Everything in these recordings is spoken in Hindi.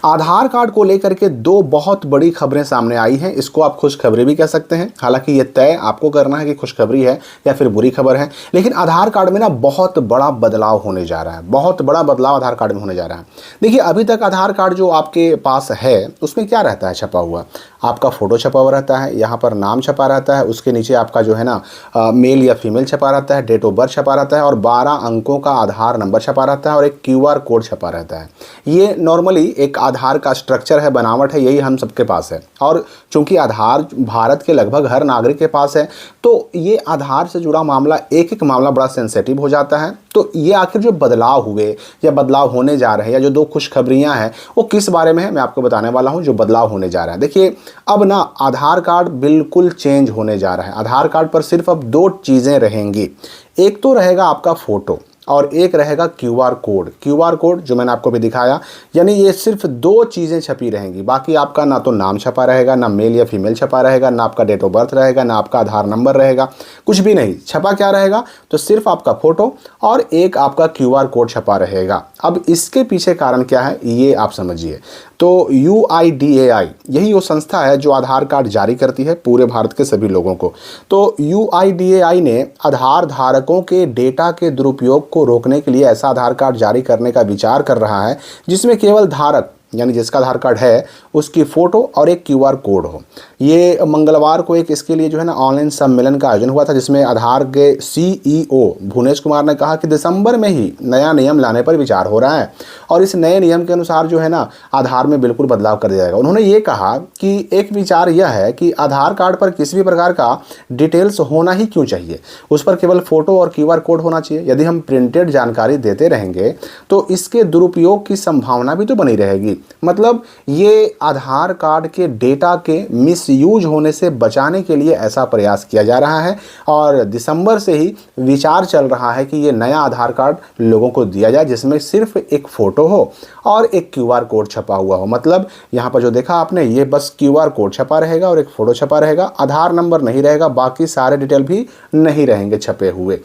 आधार कार्ड को लेकर के दो बहुत बड़ी खबरें सामने आई हैं। इसको आप खुशखबरी भी कह सकते हैं, हालांकि ये तय आपको करना है कि खुशखबरी है या फिर बुरी खबर है। लेकिन आधार कार्ड में ना बहुत बड़ा बदलाव होने जा रहा है, बहुत बड़ा बदलाव आधार कार्ड में होने जा रहा है। देखिए, अभी तक आधार कार्ड जो आपके पास है उसमें क्या रहता है छपा हुआ, आपका फ़ोटो छपा हुआ रहता है, यहाँ पर नाम छपा रहता है, उसके नीचे आपका जो है ना मेल या फीमेल छपा रहता है, डेट ऑफ बर्थ छपा रहता है और 12 अंकों का आधार नंबर छपा रहता है और एक QR कोड छपा रहता है। ये नॉर्मली एक आधार का स्ट्रक्चर है, बनावट है, यही हम सबके पास है। और चूंकि आधार भारत के लगभग हर नागरिक के पास है, तो ये आधार से जुड़ा मामला एक एक मामला बड़ा सेंसिटिव हो जाता है। तो ये आखिर जो बदलाव हुए या बदलाव होने जा रहे हैं या जो दो खुशखबरियां हैं वो किस बारे में है, मैं आपको बताने वाला हूं जो बदलाव होने जा रहा है। देखिए, अब ना आधार कार्ड बिल्कुल चेंज होने जा रहा है। आधार कार्ड पर सिर्फ अब दो चीज़ें रहेंगी, एक तो रहेगा आपका फ़ोटो और एक रहेगा QR कोड। QR कोड जो मैंने आपको भी दिखाया, यानी ये सिर्फ दो चीज़ें छपी रहेंगी। बाकी आपका ना तो नाम छपा रहेगा, ना मेल या फीमेल छपा रहेगा, ना आपका डेट ऑफ बर्थ रहेगा, ना आपका आधार नंबर रहेगा, कुछ भी नहीं छपा। क्या रहेगा, तो सिर्फ आपका फ़ोटो और एक आपका QR कोड छपा रहेगा। अब इसके पीछे कारण क्या है ये आप समझिए। तो UIDAI यही वो संस्था है जो आधार कार्ड जारी करती है पूरे भारत के सभी लोगों को। तो UIDAI ने आधार धारकों के डेटा के दुरुपयोग को रोकने के लिए ऐसा आधार कार्ड जारी करने का विचार कर रहा है जिसमें केवल धारक यानी जिसका आधार कार्ड है उसकी फ़ोटो और एक QR कोड हो। ये मंगलवार को एक इसके लिए जो है ना ऑनलाइन सम्मेलन का आयोजन हुआ था, जिसमें आधार के CEO भुवनेश कुमार ने कहा कि दिसंबर में ही नया नियम लाने पर विचार हो रहा है और इस नए नियम के अनुसार जो है ना आधार में बिल्कुल बदलाव कर दिया जाएगा। उन्होंने ये कहा कि एक विचार यह है कि आधार कार्ड पर किसी भी प्रकार का डिटेल्स होना ही क्यों चाहिए, उस पर केवल फ़ोटो और QR कोड होना चाहिए। यदि हम प्रिंटेड जानकारी देते रहेंगे तो इसके दुरुपयोग की संभावना भी तो बनी रहेगी। मतलब ये आधार कार्ड के डेटा के मिसयूज होने से बचाने के लिए ऐसा प्रयास किया जा रहा है और दिसंबर से ही विचार चल रहा है कि ये नया आधार कार्ड लोगों को दिया जाए जिसमें सिर्फ एक फ़ोटो हो और एक QR कोड छपा हुआ हो। मतलब यहाँ पर जो देखा आपने, ये बस QR कोड छपा रहेगा और एक फ़ोटो छपा रहेगा, आधार नंबर नहीं रहेगा, बाकी सारे डिटेल भी नहीं रहेंगे छपे हुए।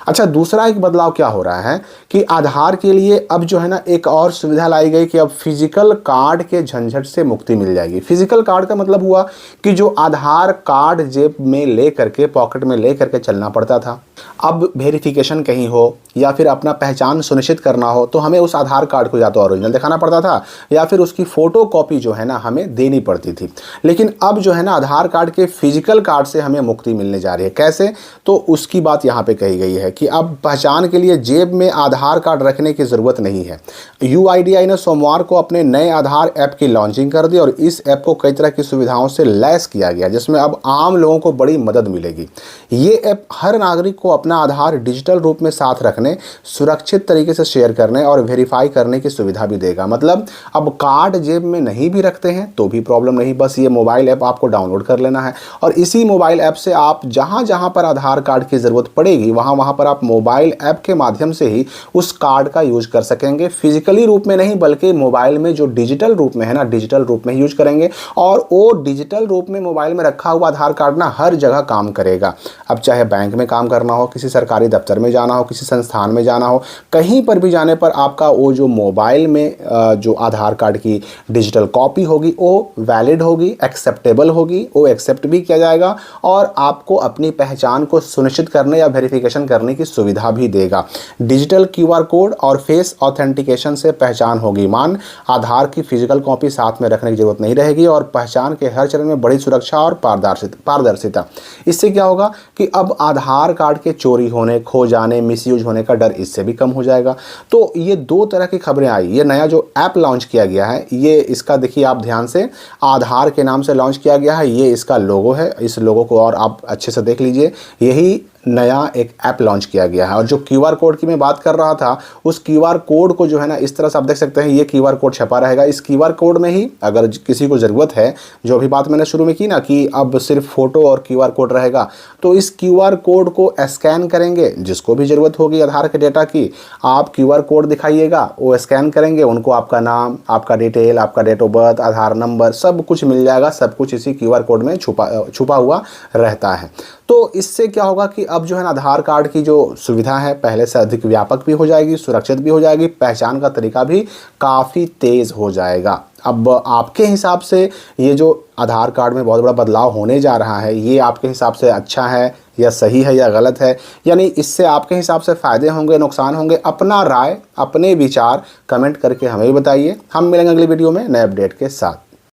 अच्छा, दूसरा एक बदलाव क्या हो रहा है कि आधार के लिए अब जो है ना एक और सुविधा लाई गई कि अब फिजिकल कार्ड के झंझट से मुक्ति मिल जाएगी। फिजिकल कार्ड का मतलब हुआ कि जो आधार कार्ड जेब में ले करके, पॉकेट में ले करके चलना पड़ता था, अब वेरिफिकेशन कहीं हो या फिर अपना पहचान सुनिश्चित करना हो तो हमें उस आधार कार्ड को या तो ओरिजिनल दिखाना पड़ता था या फिर उसकी फ़ोटो कॉपी जो है ना हमें देनी पड़ती थी। लेकिन अब जो है ना आधार कार्ड के फिजिकल कार्ड से हमें मुक्ति मिलने जा रही है। कैसे, तो उसकी बात यहाँ पे कही गई है कि अब पहचान के लिए जेब में आधार कार्ड रखने की ज़रूरत नहीं है। UIDAI ने सोमवार को अपने नए आधार ऐप की लॉन्चिंग कर दी और इस ऐप को कई तरह की सुविधाओं से लैस किया गया जिसमें अब आम लोगों को बड़ी मदद मिलेगी। ये ऐप हर नागरिक को अपना आधार डिजिटल रूप में साथ रखने, सुरक्षित तरीके से शेयर करने और वेरीफाई करने की सुविधा भी देगा। मतलब अब कार्ड जेब में नहीं भी रखते हैं तो भी प्रॉब्लम नहीं, बस ये मोबाइल ऐप आपको डाउनलोड कर लेना है और इसी मोबाइल ऐप से आप जहां जहां पर आधार कार्ड की ज़रूरत पड़ेगी वहां वहां पर आप मोबाइल ऐप के माध्यम से ही उस कार्ड का यूज कर सकेंगे। फिजिकली रूप में नहीं बल्कि मोबाइल में जो डिजिटल रूप में है ना, डिजिटल रूप में यूज करेंगे और वो डिजिटल रूप में मोबाइल में रखा हुआ आधार कार्ड ना हर जगह काम करेगा। अब चाहे बैंक में काम करना हो, किसी सरकारी दफ्तर में जाना हो, किसी संस्थान में जाना हो, कहीं पर भी जाने पर आपका वो जो मोबाइल में जो आधार कार्ड की डिजिटल कॉपी होगी वो वैलिड होगी, एक्सेप्टेबल होगी, वो एक्सेप्ट भी किया जाएगा और आपको अपनी पहचान को सुनिश्चित करने या वेरिफिकेशन करने की सुविधा भी देगा। डिजिटल QR कोड और फेस ऑथेंटिकेशन से पहचान होगी मान, आधार की फिजिकल कॉपी साथ में रखने की जरूरत नहीं रहेगी और पहचान के हर चरण में बड़ी सुरक्षा और पारदर्शिता। इससे क्या होगा कि अब आधार कार्ड के चोरी होने, खो जाने, मिसयूज होने का डर इससे भी कम हो जाएगा। तो ये दो तरह की खबरें आई। ये नया जो ऐप लॉन्च किया गया है, ये इसका देखिए आप ध्यान से, आधार के नाम से लॉन्च किया गया है, ये इसका लोगो है, इस लोगो को और आप अच्छे से देख लीजिए, यही नया एक ऐप लॉन्च किया गया है। और जो QR कोड की मैं बात कर रहा था, उस QR कोड को जो है ना इस तरह से आप देख सकते हैं, ये QR कोड छपा रहेगा। इस QR कोड में ही अगर किसी को ज़रूरत है, जो अभी बात मैंने शुरू में की ना कि अब सिर्फ फ़ोटो और QR कोड रहेगा, तो इस QR कोड को स्कैन करेंगे, जिसको भी ज़रूरत होगी आधार के डेटा की, आप QR कोड दिखाइएगा, वो स्कैन करेंगे, उनको आपका नाम, आपका डिटेल, आपका date of birth, Aadhaar number सब कुछ मिल जाएगा। सब कुछ इसी QR कोड में छुपा हुआ रहता है। तो इससे क्या होगा कि अब जो है ना आधार कार्ड की जो सुविधा है पहले से अधिक व्यापक भी हो जाएगी, सुरक्षित भी हो जाएगी, पहचान का तरीका भी काफ़ी तेज़ हो जाएगा। अब आपके हिसाब से ये जो आधार कार्ड में बहुत बड़ा बदलाव होने जा रहा है, ये आपके हिसाब से अच्छा है या सही है या गलत है? यानी इससे आपके हिसाब से फ़ायदे होंगे, नुकसान होंगे? अपना राय, अपने विचार कमेंट करके हमें भी बताइए। हम मिलेंगे अगली वीडियो में नए अपडेट के साथ।